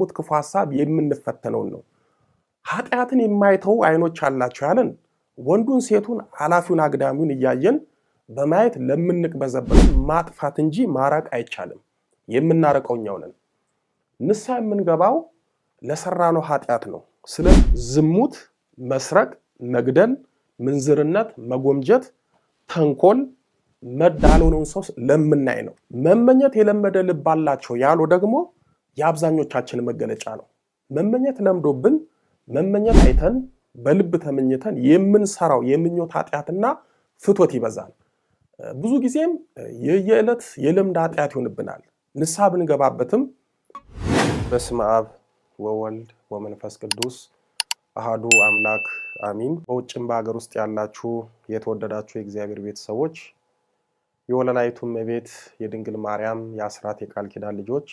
ሙት ክፉ ሐሳብ የምንፈተነው ነው ኃጢያትን የማይተው አይኖች አላቸው ያለን ወንዱን ሴቱን ሐላፊውን አግዳሚውን እያየን በማየት ለምንቅበዘበዝ ማጥፋት እንጂ ማራቅ አይቻልም የምናረቀውኛው ነን ንሳ የምንገባው ለሰራነው ኃጢያት ነው ስለ ዝሙት መስረቅ መግደል ምንዝርነት መጎምጀት ተንኮል መዳሎኑን ሰው ለምናይ ነው መመኘት የለመደ ልብ አላቸው ያለው ደግሞ ያብዛኞቻችን መገለጫ ነው መመኘት ለምዶብን መመኘት አይተን በልብ ተመኝተን የምንሰራው የምኞት ኃጢያትና ፍቶት ይበዛል ብዙ ጊዜም የየዕለት የልምድ ኃጢያት ይሆንብናል ንሳ ብንገባበትም በስመ አብ ወወልድ ወመንፈስ ቅዱስ አሃዱ አምላክ አሚን በውጭም በአገር ውስጥ ያላችሁ የተወደዳችሁ የእግዚአብሔር ቤተሰቦች የወለላይቱም ቤት የድንግል ማርያም የአስራት የቃል ኪዳን ልጆች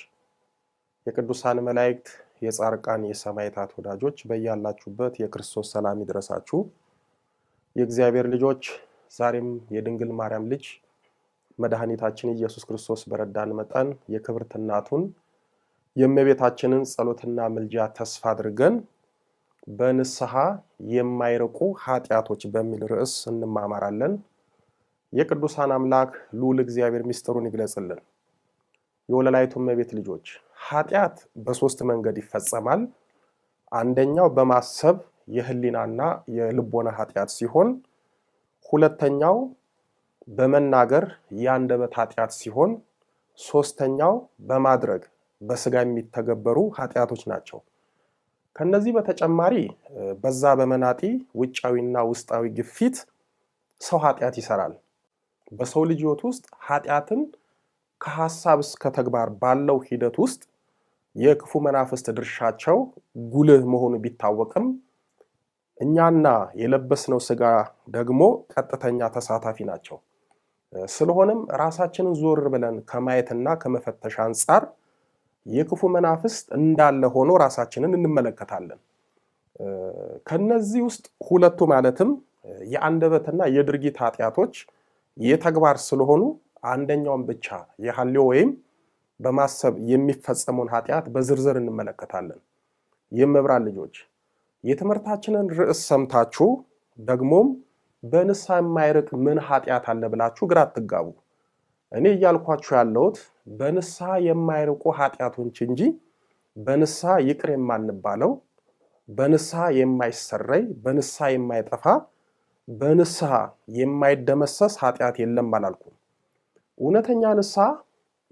የቅዱሳን መላእክት የጻርቃን የሰማዕታት ወዳጆች በእያላችሁበት የክርስቶስ ሰላም ይድረሳችሁ የእግዚአብሔር ልጆች ዛሬም የድንግል ማርያም ልጅ መድኃኒታችን ኢየሱስ ክርስቶስ በረዳን መጠን የክብርት እናቱን የእመቤታችንን ጸሎትና ምልጃ ተስፋ አድርገን በንስሐ የማይርቁ ኃጢያቶች በሚል ርዕስ እንማማራለን የቅዱሳን አምላክ ልዑል እግዚአብሔር ምስጢሩን ይግለጽልን የወለላይቱም እመቤት ልጆች ኃጢያት በሶስት መንገድ ይፈጸማል አንደኛው በማሰብ የህሊናና የልቦና ኃጢያት ሲሆን ሁለተኛው በመናገር የአንደበት ኃጢያት ሲሆን ሶስተኛው በማድረግ በስጋ የሚተገበሩ ኃጢያቶች ናቸው ከነዚህ በተጨማሪ በዛ በመናጢ ውጫዊና ውስጣዊ ግፊት ሰው ኃጢያት ይሰራል በሰው ልጅ ህይወት ውስጥ ኃጢያትን ከሐሳብ እስከ ተግባር ባለው ሂደት ውስጥ የክፉ መናፍስት ድርሻቸው ጉልህ መሆኑ ቢታወቅም እኛና የለበስነው ስጋ ደግሞ ቀጥተኛ ተሳታፊ ናቸው ስለሆነም ራሳችንን ዞር ብለን ከማየትና ከመፈተሽ አንፃር የክፉ መናፍስት እንዳለ ሆኖ ራሳችንን እንመለከታለን ከነዚህ ውስጥ ሁለቱ ማለትም የአንደበትና የድርጊት ኃጢያቶች የተግባር ስለሆኑ አንደኛውን ብቻ የሐልዮ ወይም በማሰብ የሚፈጸመውን ኃጢያት በዝርዝር እንመለከታለን የመብራን ልጆች የትምህርታችንን ርዕስ ሰምታችሁ ደግሞም በንስሐ የማይርቅ ምን ኃጢያት አለ ብላችሁ ግራ አትጋቡ እኔ እያልኳችሁ ያለሁት በንስሐ የማይርቁ ኃጢያቶች እንጂ በንስሐ ይቅር የማንባለው በንስሐ የማይሰረይ በንስሐ የማይጠፋ በንስሐ የማይደመሰስ ኃጢያት የለም አላልኩም እውነተኛ ንስሐ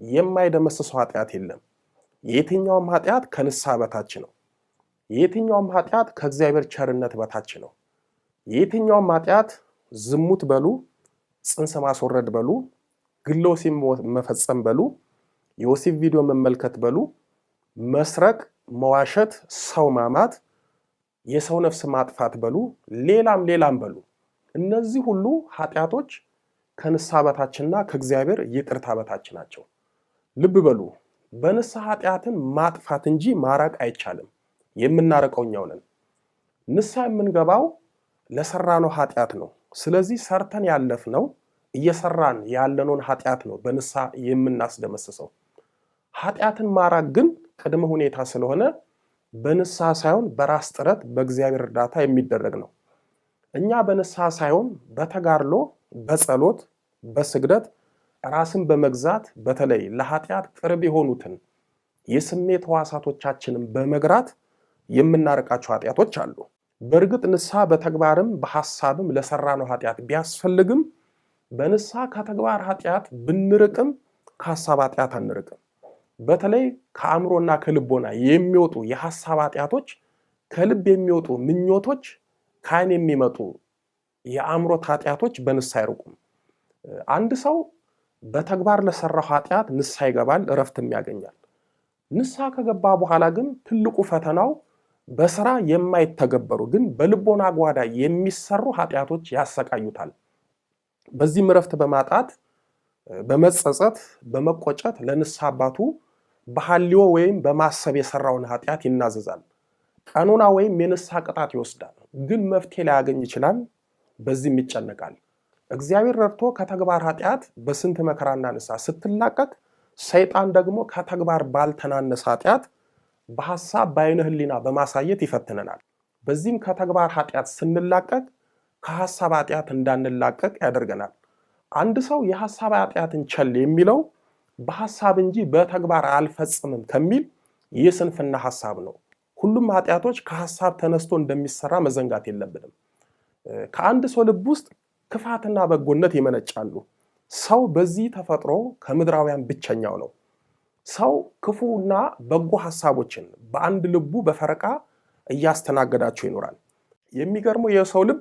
የማይደመሰስ ኃጢያት የለም የትኛውም ኃጢያት ከንስሐ በታች ነው የትኛውም ኃጢያት ከእግዚአብሔር ቸርነት በታች ነው የትኛውም ኃጢያት ዝሙት በሉ ጽንስ ማስወረድ በሉ ግሎሲ መፈጸም በሉ የወሲብ ቪዲዮ መመልከት በሉ መስረቅ መዋሸት ሰው ማማት የሰው ነፍስ ማጥፋት በሉ ሌላም በሉ እነዚህ ሁሉ ኃጢያቶች ከንስሐ በታችና ከእግዚአብሔር ይቅርታ በታች ናቸው ልብ በሉ በንስሐ ኃጢያትን ማጥፋት እንጂ ማራቅ አይቻልም የምናረቀውኛው ነን ንስሐ የምንገባው ለሰራነው ኃጢያት ነው ስለዚህ ሰርተን ያለፍነው እየሰራን ያለነውን ኃጢያት ነው በንስሐ የምናስደመስሰው ኃጢያትን ማራቅ ግን ቅድመ ሁኔታ ስለሆነ በንስሐ ሳይሆን በራስ ጥረት በእግዚአብሔር እርዳታ የሚደረግ ነው እኛ በንስሐ ሳይሆን በተጋድሎ በጸሎት በስግደት ራስን በመግዛት በተለይ ለኃጢያት ቅርብ የሆኑትን የስሜት ሕዋሳቶቻችንን በመግራት የምናርቃቸው ኃጢያቶች አሉ በእርግጥ ንስሐ በተግባርም በሐሳብም ለሰራነው ኃጢያት ቢያስፈልግም በንስሐ ከተግባር ኃጢያት ብንርቅም ከሐሳብ ኃጢያት አንርቅም በተለይ ከአእምሮና ከልቦና የሚወጡ የሐሳብ ኃጢያቶች ከልብ የሚወጡ ምኞቶች ከዓይን የሚመጡ የአእምሮ ኃጢያቶች በንስሐ አይርቁም አንድ ሰው በተግባር ለሰራው ኃጢያት ንስሐ ይገባል እረፍትም ያገኛል ንስሐ ከገባ በኋላ ግን ትልቁ ፈተናው በስራ የማይተገበሩ ግን በልቦና ጓዳ የሚሰሩ ኃጢያቶች ያሰቃዩታል በዚህም እረፍት በማጣት በመጸጸት በመቆጨት ለንስሐ አባቱ በሐልዮ ወይም በማሰብ የሰራውን ኃጢያት ይናዘዛል ቀኖና ወይም የንስሐ ቅጣት ይወስዳል ግን መፍትሄ ላያገኝ ይችላል በዚህም ይጨነቃል እግዚአብሔር ረድቶ ከተግባር ኃጢያት በስንት መከራና ንስሐ ስትላቀቅ ሰይጣን ደግሞ ከተግባር ባልተናነሰ ኃጢያት በሐሳብ በዓይነ ሕሊና በማሳየት ይፈትነናል። በዚህም ከተግባር ኃጢአት ስንላቀቅ ከሐሳብ ኃጢአት እንዳንላቀቅ ያደርገናል። አንድ ሰው የሐሳብ ኃጢአትን ቸል የሚለው በሐሳብ እንጂ በተግባር አልፈጽምም ከሚል የስንፍና ሐሳብ ነው። ሁሉም ኃጢአቶች ከሐሳብ ተነስቶ እንደሚሰራ መዘንጋት የለብንም። ከአንድ ሰው ልብ ውስጥ ክፋትና በጎነት ይመነጫሉ። ሰው በዚህ ተፈጥሮ ከምድራውያን ብቸኛው ነው። ሰው ክፉና በጎ ሐሳቦችን በአንድ ልቡ በፈረቃ እያስተናገዳቸው ይኖራል። የሚገርመው የሰው ልብ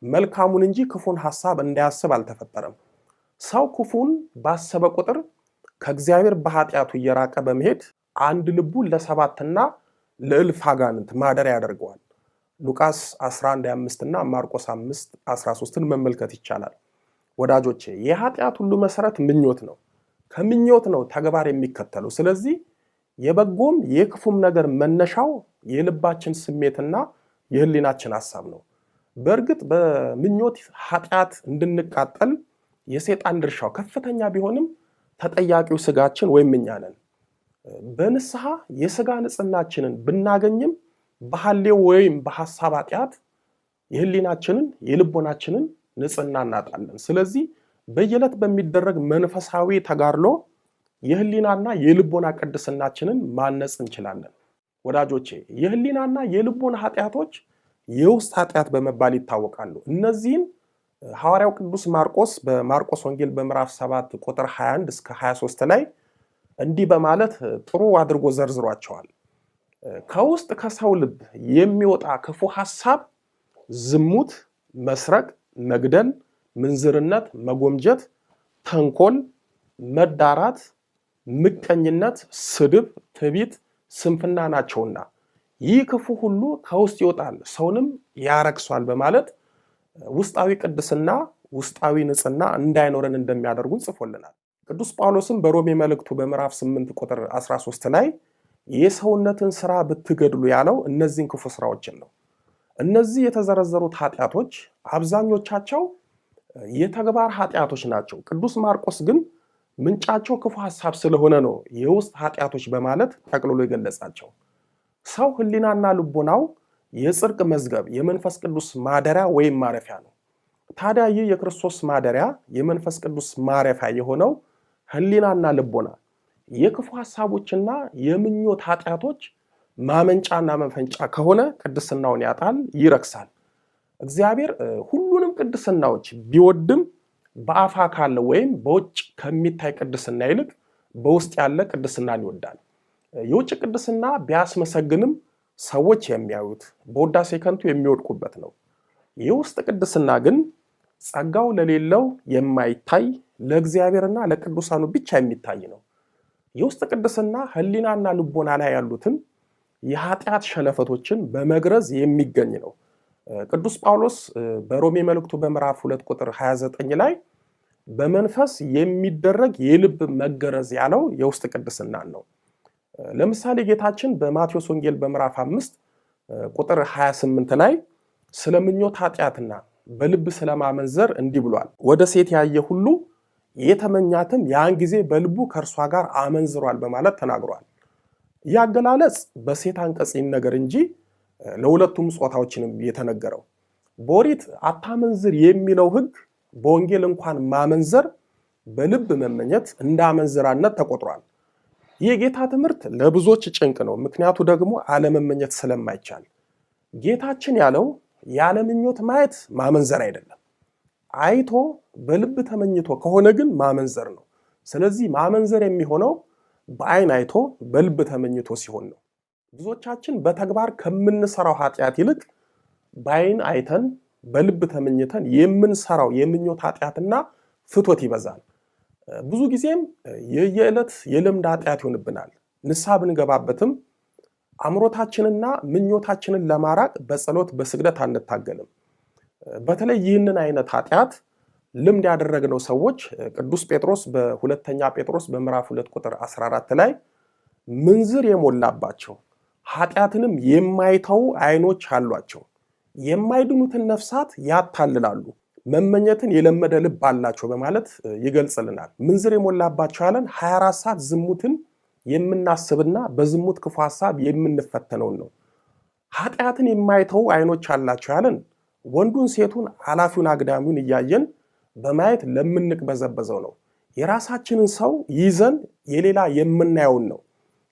መልካሙን እንጂ ክፉን ሐሳብ እንዳያስብ አልተፈጠረም። ሰው ክፉን ባሰበ ቁጥር ከእግዚአብሔር በኃጢአቱ እየራቀ በመሄድ አንድ ልቡን ለሰባትና ለእልፍ አጋንንት ማደሪያ ያደርገዋል። ሉቃስ 11:5 እና ማርቆስ 5:13ን መመልከት ይቻላል። ወዳጆቼ የኃጢአት ሁሉ መሰረት ምኞት ነው። ከምኞት ነው ተግባር የሚከተለው። ስለዚህ የበጎም የክፉም ነገር መነሻው የልባችን ስሜትና የህሊናችን ሐሳብ ነው። በእርግጥ በምኞት ኃጢአት እንድንቃጠል የሰይጣን ድርሻው ከፍተኛ ቢሆንም ተጠያቂው ስጋችን ወይም እኛ ነን። በንስሐ የስጋ ንጽህናችንን ብናገኝም በሐሌው ወይም በሐሳብ ኃጢአት የህሊናችንን የልቦናችንን ንጽህና እናጣለን። ስለዚህ በየዕለት በሚደረግ መንፈሳዊ ተጋድሎ የህሊናና የልቦና ቅድስናችንን ማነጽ እንችላለን። ወዳጆቼ የህሊናና የልቦና ኃጢአቶች የውስጥ ኃጢአት በመባል ይታወቃሉ። እነዚህን ሐዋርያው ቅዱስ ማርቆስ በማርቆስ ወንጌል በምዕራፍ 7 ቁጥር 21 እስከ 23 ላይ እንዲህ በማለት ጥሩ አድርጎ ዘርዝሯቸዋል። ከውስጥ ከሰው ልብ የሚወጣ ክፉ ሐሳብ ዝሙት፣ መስረቅ፣ መግደል፣ ምንዝርነት፣ መጎምጀት፣ ተንኮል፣ መዳራት፣ ምቀኝነት፣ ስድብ፣ ትዕቢት፣ ስንፍና ናቸውና ይህ ክፉ ሁሉ ከውስጥ ይወጣል ሰውንም ያረክሷል በማለት ውስጣዊ ቅድስና ውስጣዊ ንጽህና እንዳይኖረን እንደሚያደርጉን ጽፎልናል። ቅዱስ ጳውሎስም በሮሜ መልእክቱ በምዕራፍ 8 ቁጥር 13 ላይ የሰውነትን ስራ ብትገድሉ ያለው እነዚህን ክፉ ስራዎችን ነው። እነዚህ የተዘረዘሩት ኃጢአቶች አብዛኞቻቸው የተግባር ኃጢአቶች ናቸው። ቅዱስ ማርቆስ ግን ምንጫቸው ክፉ ሐሳብ ስለሆነ ነው የውስጥ ኃጢአቶች በማለት ጠቅልሎ የገለጻቸው። ሰው ህሊናና ልቦናው የጽድቅ መዝገብ የመንፈስ ቅዱስ ማደሪያ ወይም ማረፊያ ነው። ታዲያ ይህ የክርስቶስ ማደሪያ የመንፈስ ቅዱስ ማረፊያ የሆነው ህሊናና ልቦና የክፉ ሐሳቦችና የምኞት ኃጢአቶች ማመንጫና መፈንጫ ከሆነ ቅድስናውን ያጣል፣ ይረክሳል። እግዚአብሔር ሁሉንም ቅድስናዎች ቢወድም በአፋ ካለ ወይም በውጭ ከሚታይ ቅድስና ይልቅ በውስጥ ያለ ቅድስናን ይወዳል። የውጭ ቅድስና ቢያስመሰግንም ሰዎች የሚያዩት በውዳሴ ከንቱ የሚወድቁበት ነው። የውስጥ ቅድስና ግን ጸጋው ለሌለው የማይታይ ለእግዚአብሔርና ለቅዱሳኑ ብቻ የሚታይ ነው። የውስጥ ቅድስና ህሊናና ልቦና ላይ ያሉትን የኃጢአት ሸለፈቶችን በመግረዝ የሚገኝ ነው። ቅዱስ ጳውሎስ በሮሜ መልእክቱ በምዕራፍ 2 ቁጥር 29 ላይ በመንፈስ የሚደረግ የልብ መገረዝ ያለው የውስጥ ቅድስናን ነው። ለምሳሌ ጌታችን በማቴዎስ ወንጌል በምዕራፍ 5 ቁጥር 28 ላይ ስለ ምኞት ኃጢአትና በልብ ስለማመንዘር እንዲህ ብሏል። ወደ ሴት ያየ ሁሉ የተመኛትም ያን ጊዜ በልቡ ከእርሷ ጋር አመንዝሯል በማለት ተናግሯል። ይህ አገላለጽ በሴት አንቀጽ ይነገር እንጂ ለሁለቱም ጾታዎችንም የተነገረው። በኦሪት አታመንዝር የሚለው ሕግ በወንጌል እንኳን ማመንዘር በልብ መመኘት እንደ አመንዝራነት ተቆጥሯል። ይህ የጌታ ትምህርት ለብዙዎች ጭንቅ ነው። ምክንያቱ ደግሞ አለመመኘት ስለማይቻል። ጌታችን ያለው ያለምኞት ማየት ማመንዘር አይደለም። አይቶ በልብ ተመኝቶ ከሆነ ግን ማመንዘር ነው። ስለዚህ ማመንዘር የሚሆነው በአይን አይቶ በልብ ተመኝቶ ሲሆን ነው። ብዙዎቻችን በተግባር ከምንሰራው ኃጢአት ይልቅ በአይን አይተን በልብ ተመኝተን የምንሰራው የምኞት ኃጢአትና ፍቶት ይበዛል። ብዙ ጊዜም የየዕለት የልምድ ኃጢአት ይሆንብናል። ንስሐ ብንገባበትም አምሮታችንና ምኞታችንን ለማራቅ በጸሎት በስግደት አንታገልም። በተለይ ይህንን አይነት ኃጢአት ልምድ ያደረግነው ሰዎች ቅዱስ ጴጥሮስ በሁለተኛ ጴጥሮስ በምዕራፍ 2 ቁጥር 14 ላይ ምንዝር የሞላባቸው ኃጢአትንም የማይተው አይኖች አሏቸው፣ የማይድኑትን ነፍሳት ያታልላሉ፣ መመኘትን የለመደ ልብ አላቸው በማለት ይገልጽልናል። ምንዝር የሞላባቸው ያለን 24 ሰዓት ዝሙትን የምናስብና በዝሙት ክፉ ሐሳብ የምንፈተነው ነው። ኃጢአትን የማይተው አይኖች አላቸው ያለን ወንዱን ሴቱን ኃላፊውን አግዳሚውን እያየን በማየት ለምንቅበዘበዘው ነው። የራሳችንን ሰው ይዘን የሌላ የምናየውን ነው።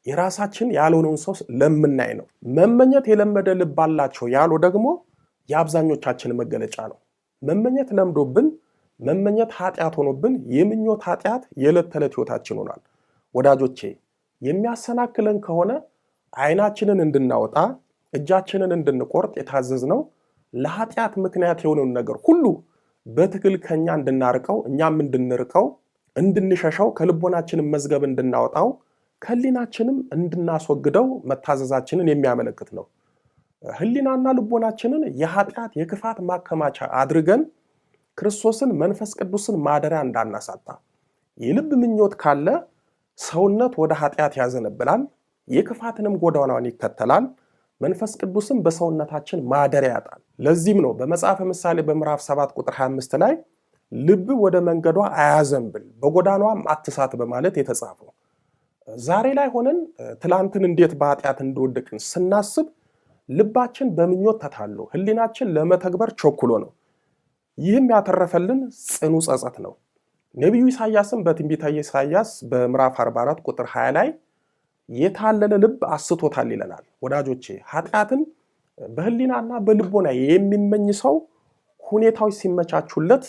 የራሳችን ያልሆነውን ሰው ለምናይ ነው። መመኘት የለመደ ልብ አላቸው ያለው ደግሞ የአብዛኞቻችን መገለጫ ነው። መመኘት ለምዶብን መመኘት ኃጢአት ሆኖብን የምኞት ኃጢአት የዕለት ተዕለት ሕይወታችን ሆኗል። ወዳጆቼ የሚያሰናክለን ከሆነ አይናችንን እንድናወጣ እጃችንን እንድንቆርጥ የታዘዝነው ለኃጢአት ምክንያት የሆነውን ነገር ሁሉ በትክክል ከኛ እንድናርቀው እኛም እንድንርቀው እንድንሸሸው ከልቦናችንን መዝገብ እንድናወጣው ከህሊናችንም እንድናስወግደው መታዘዛችንን የሚያመለክት ነው። ህሊናና ልቦናችንን የኃጢአት የክፋት ማከማቻ አድርገን ክርስቶስን መንፈስ ቅዱስን ማደሪያ እንዳናሳጣ። የልብ ምኞት ካለ ሰውነት ወደ ኃጢአት ያዘነብላል፣ የክፋትንም ጎዳናውን ይከተላል፣ መንፈስ ቅዱስን በሰውነታችን ማደሪያ ያጣል። ለዚህም ነው በመጽሐፈ ምሳሌ በምዕራፍ 7 ቁጥር 25 ላይ ልብ ወደ መንገዷ አያዘንብል በጎዳናዋም አትሳት በማለት የተጻፈው። ዛሬ ላይ ሆነን ትላንትን እንዴት በኃጢአት እንደወደቅን ስናስብ ልባችን በምኞት ተታሎ ህሊናችን ለመተግበር ቸኩሎ ነው። ይህም ያተረፈልን ጽኑ ጸጸት ነው። ነቢዩ ኢሳያስም በትንቢተ ኢሳያስ በምዕራፍ 44 ቁጥር 20 ላይ የታለለ ልብ አስቶታል ይለናል። ወዳጆቼ ኃጢአትን በህሊናና በልቦና የሚመኝ ሰው ሁኔታዎች ሲመቻቹለት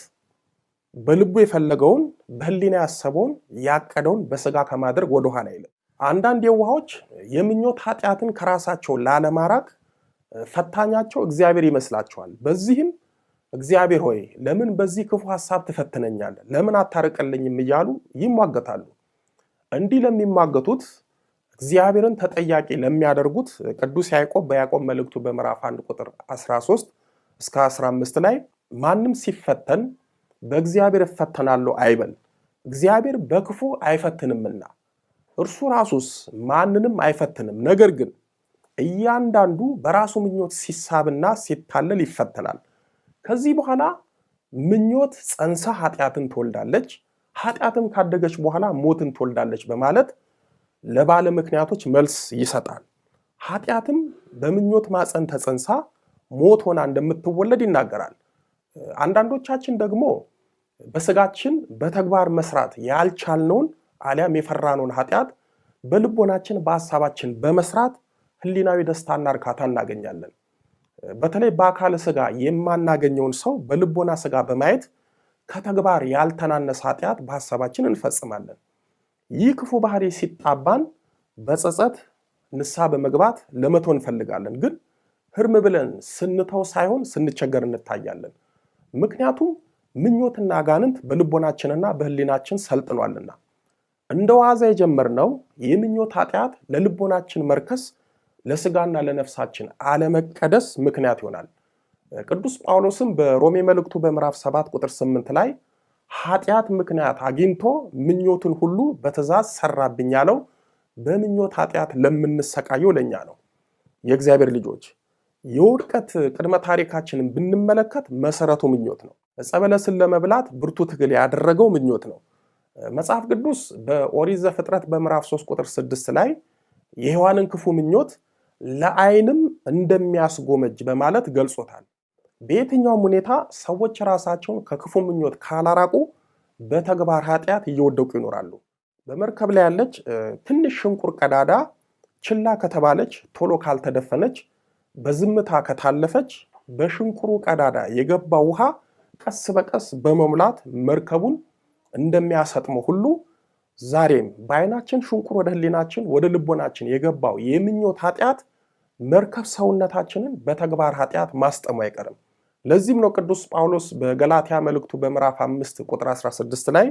በልቡ የፈለገውን በህሊና ያሰበውን ያቀደውን በስጋ ከማድረግ ወደኋላ አይልም። አንዳንድ የዋሆች የምኞት ኃጢአትን ከራሳቸው ላለማራቅ ፈታኛቸው እግዚአብሔር ይመስላቸዋል። በዚህም እግዚአብሔር ሆይ ለምን በዚህ ክፉ ሐሳብ ትፈትነኛለህ? ለምን አታርቅልኝም? እያሉ ይሟገታሉ። እንዲህ ለሚሟገቱት እግዚአብሔርን ተጠያቂ ለሚያደርጉት ቅዱስ ያዕቆብ በያዕቆብ መልእክቱ በምዕራፍ 1 ቁጥር 13 እስከ 15 ላይ ማንም ሲፈተን በእግዚአብሔር እፈተናለሁ አይበል፣ እግዚአብሔር በክፉ አይፈትንምና እርሱ ራሱስ ማንንም አይፈትንም። ነገር ግን እያንዳንዱ በራሱ ምኞት ሲሳብና ሲታለል ይፈተናል። ከዚህ በኋላ ምኞት ጸንሳ ኃጢአትን ትወልዳለች፣ ኃጢአትም ካደገች በኋላ ሞትን ትወልዳለች በማለት ለባለ ምክንያቶች መልስ ይሰጣል። ኃጢአትም በምኞት ማፀን ተጸንሳ ሞት ሆና እንደምትወለድ ይናገራል። አንዳንዶቻችን ደግሞ በስጋችን በተግባር መስራት ያልቻልነውን አሊያም የፈራነውን ኃጢአት በልቦናችን በሐሳባችን በመስራት ህሊናዊ ደስታና እርካታ እናገኛለን። በተለይ በአካለ ስጋ የማናገኘውን ሰው በልቦና ስጋ በማየት ከተግባር ያልተናነሰ ኃጢአት በሐሳባችን እንፈጽማለን። ይህ ክፉ ባህሪ ሲጣባን በጸጸት ንስሐ በመግባት ለመተው እንፈልጋለን። ግን ህርም ብለን ስንተው ሳይሆን ስንቸገር እንታያለን። ምክንያቱም ምኞትና አጋንንት በልቦናችንና በህሊናችን ሰልጥኗልና። እንደ ዋዛ የጀመርነው የምኞት ኃጢአት ለልቦናችን መርከስ ለስጋና ለነፍሳችን አለመቀደስ ምክንያት ይሆናል። ቅዱስ ጳውሎስም በሮሜ መልእክቱ በምዕራፍ 7 ቁጥር 8 ላይ ኃጢአት ምክንያት አግኝቶ ምኞትን ሁሉ በትእዛዝ ሰራብኝ ያለው በምኞት ኃጢአት ለምንሰቃየው ለኛ ነው። የእግዚአብሔር ልጆች የውድቀት ቅድመ ታሪካችንን ብንመለከት መሰረቱ ምኞት ነው። ዕፀ በለስን ለመብላት ብርቱ ትግል ያደረገው ምኞት ነው። መጽሐፍ ቅዱስ በኦሪት ዘፍጥረት በምዕራፍ 3 ቁጥር 6 ላይ የሔዋንን ክፉ ምኞት ለዓይንም እንደሚያስጎመጅ በማለት ገልጾታል። በየትኛውም ሁኔታ ሰዎች ራሳቸውን ከክፉ ምኞት ካላራቁ በተግባር ኃጢአት እየወደቁ ይኖራሉ። በመርከብ ላይ ያለች ትንሽ ሽንቁር ቀዳዳ ችላ ከተባለች፣ ቶሎ ካልተደፈነች፣ በዝምታ ከታለፈች በሽንቁሩ ቀዳዳ የገባ ውሃ ቀስ በቀስ በመሙላት መርከቡን እንደሚያሰጥመው ሁሉ ዛሬም በዓይናችን ሽንቁር ወደ ህሊናችን ወደ ልቦናችን የገባው የምኞት ኃጢአት መርከብ ሰውነታችንን በተግባር ኃጢአት ማስጠሙ አይቀርም። ለዚህም ነው ቅዱስ ጳውሎስ በገላትያ መልእክቱ በምዕራፍ 5 ቁጥር 16 ላይ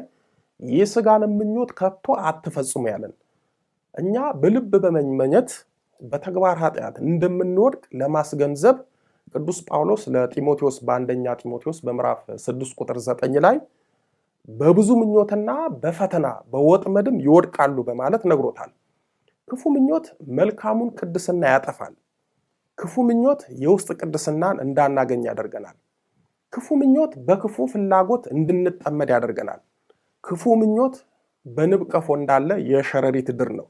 የሥጋን ምኞት ከቶ አትፈጽሙ ያለን። እኛ በልብ በመመኘት በተግባር ኃጢአት እንደምንወድቅ ለማስገንዘብ ቅዱስ ጳውሎስ ለጢሞቴዎስ በአንደኛ ጢሞቴዎስ በምዕራፍ 6 ቁጥር 9 ላይ በብዙ ምኞትና በፈተና በወጥመድም ይወድቃሉ በማለት ነግሮታል። ክፉ ምኞት መልካሙን ቅድስና ያጠፋል። ክፉ ምኞት የውስጥ ቅድስናን እንዳናገኝ ያደርገናል። ክፉ ምኞት በክፉ ፍላጎት እንድንጠመድ ያደርገናል። ክፉ ምኞት በንብ ቀፎ እንዳለ የሸረሪት ድር ነው።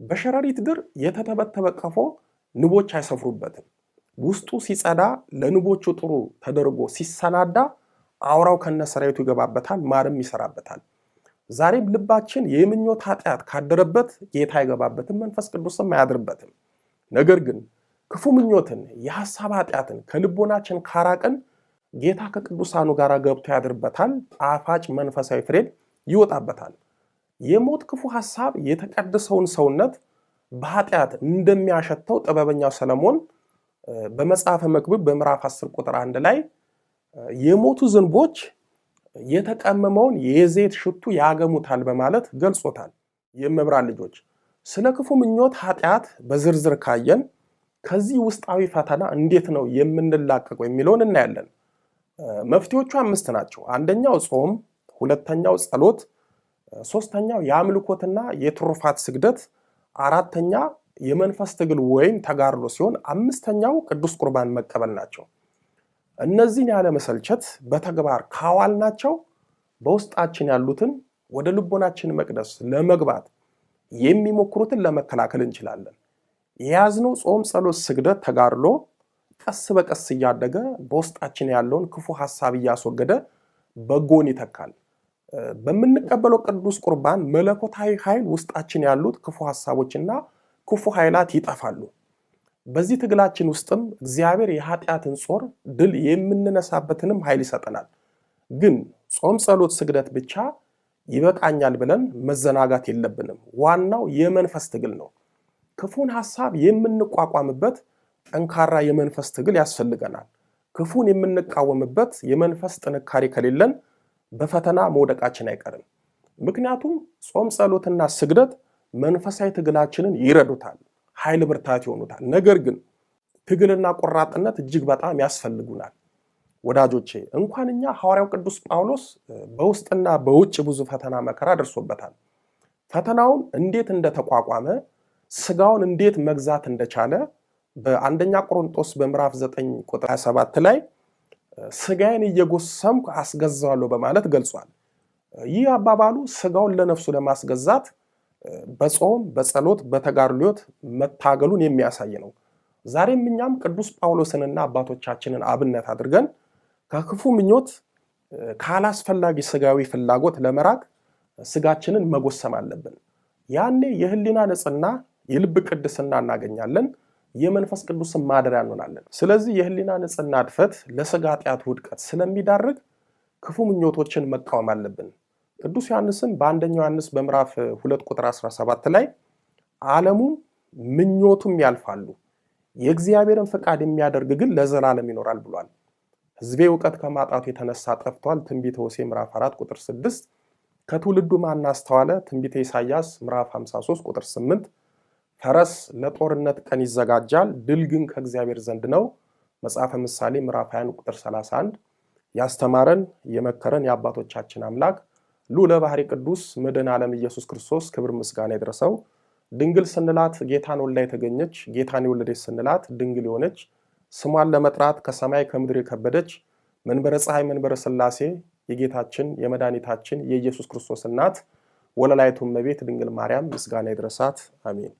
በሸረሪት ድር የተተበተበ ቀፎ ንቦች አይሰፍሩበትም። ውስጡ ሲጸዳ ለንቦቹ ጥሩ ተደርጎ ሲሰናዳ አውራው ከነሰራዊቱ ይገባበታል፣ ማርም ይሰራበታል። ዛሬም ልባችን የምኞት ኃጢአት ካደረበት ጌታ አይገባበትም፣ መንፈስ ቅዱስም አያድርበትም። ነገር ግን ክፉ ምኞትን የሐሳብ ኃጢአትን ከልቦናችን ካራቅን ጌታ ከቅዱሳኑ ጋር ገብቶ ያድርበታል፣ ጣፋጭ መንፈሳዊ ፍሬን ይወጣበታል። የሞት ክፉ ሐሳብ የተቀደሰውን ሰውነት በኃጢአት እንደሚያሸተው ጥበበኛው ሰለሞን በመጽሐፈ መክብብ በምዕራፍ 10 ቁጥር 1 ላይ የሞቱ ዝንቦች የተቀመመውን የዘይት ሽቱ ያገሙታል በማለት ገልጾታል። የመብራን ልጆች ስለ ክፉ ምኞት ኃጢአት በዝርዝር ካየን ከዚህ ውስጣዊ ፈተና እንዴት ነው የምንላቀቀው የሚለውን እናያለን። መፍትሄዎቹ 5 ናቸው። አንደኛው ጾም፣ ሁለተኛው ጸሎት፣ ሶስተኛው የአምልኮትና የትሩፋት ስግደት፣ አራተኛ የመንፈስ ትግል ወይም ተጋድሎ ሲሆን አምስተኛው ቅዱስ ቁርባን መቀበል ናቸው። እነዚህን ያለ መሰልቸት በተግባር ካዋልናቸው በውስጣችን ያሉትን ወደ ልቦናችን መቅደስ ለመግባት የሚሞክሩትን ለመከላከል እንችላለን። የያዝነው ጾም፣ ጸሎት፣ ስግደት፣ ተጋድሎ ቀስ በቀስ እያደገ በውስጣችን ያለውን ክፉ ሐሳብ እያስወገደ በጎን ይተካል። በምንቀበለው ቅዱስ ቁርባን መለኮታዊ ኃይል ውስጣችን ያሉት ክፉ ሐሳቦችና ክፉ ኃይላት ይጠፋሉ። በዚህ ትግላችን ውስጥም እግዚአብሔር የኃጢአትን ጾር ድል የምንነሳበትንም ኃይል ይሰጠናል። ግን ጾም፣ ጸሎት፣ ስግደት ብቻ ይበቃኛል ብለን መዘናጋት የለብንም። ዋናው የመንፈስ ትግል ነው። ክፉን ሐሳብ የምንቋቋምበት ጠንካራ የመንፈስ ትግል ያስፈልገናል። ክፉን የምንቃወምበት የመንፈስ ጥንካሬ ከሌለን በፈተና መውደቃችን አይቀርም። ምክንያቱም ጾም፣ ጸሎትና ስግደት መንፈሳዊ ትግላችንን ይረዱታል፣ ኃይል ብርታት ይሆኑታል። ነገር ግን ትግልና ቆራጥነት እጅግ በጣም ያስፈልጉናል። ወዳጆቼ እንኳን እኛ ሐዋርያው ቅዱስ ጳውሎስ በውስጥና በውጭ ብዙ ፈተና መከራ ደርሶበታል። ፈተናውን እንዴት እንደተቋቋመ፣ ስጋውን እንዴት መግዛት እንደቻለ በአንደኛ ቆሮንቶስ በምዕራፍ 9 ቁጥር 27 ላይ ስጋዬን እየጎሰምኩ አስገዛዋለሁ በማለት ገልጿል። ይህ አባባሉ ስጋውን ለነፍሱ ለማስገዛት በጾም፣ በጸሎት፣ በተጋድሎት መታገሉን የሚያሳይ ነው። ዛሬም እኛም ቅዱስ ጳውሎስንና አባቶቻችንን አብነት አድርገን ከክፉ ምኞት ካላስፈላጊ ስጋዊ ፍላጎት ለመራቅ ስጋችንን መጎሰም አለብን። ያኔ የህሊና ንጽሕና፣ የልብ ቅድስና እናገኛለን፣ የመንፈስ ቅዱስን ማደሪያ እንሆናለን። ስለዚህ የህሊና ንጽሕና እድፈት ለስጋ ኃጢአት ውድቀት ስለሚዳርግ ክፉ ምኞቶችን መቃወም አለብን። ቅዱስ ዮሐንስም በአንደኛ ዮሐንስ በምዕራፍ 2 ቁጥር 17 ላይ ዓለሙም ምኞቱም ያልፋሉ፣ የእግዚአብሔርን ፈቃድ የሚያደርግ ግን ለዘላለም ይኖራል ብሏል። ሕዝቤ እውቀት ከማጣቱ የተነሳ ጠፍቷል። ትንቢተ ሆሴዕ ምዕራፍ 4 ቁጥር 6። ከትውልዱ ማን አስተዋለ? ትንቢተ ኢሳይያስ ምዕራፍ 53 ቁጥር 8። ፈረስ ለጦርነት ቀን ይዘጋጃል፣ ድል ግን ከእግዚአብሔር ዘንድ ነው። መጽሐፈ ምሳሌ ምዕራፍ 20 ቁጥር 31። ያስተማረን የመከረን የአባቶቻችን አምላክ ልዑለ ባሕርይ ቅዱስ መድኃኔ ዓለም ኢየሱስ ክርስቶስ ክብር ምስጋና ይድረሰው። ድንግል ስንላት ጌታን ወልዳ የተገኘች፣ ጌታን የወለደች ስንላት ድንግል የሆነች፣ ስሟን ለመጥራት ከሰማይ ከምድር የከበደች መንበረ ፀሐይ መንበረ ሥላሴ የጌታችን የመድኃኒታችን የኢየሱስ ክርስቶስ እናት ወለላይቱ እመቤት ድንግል ማርያም ምስጋና ይድረሳት። አሜን።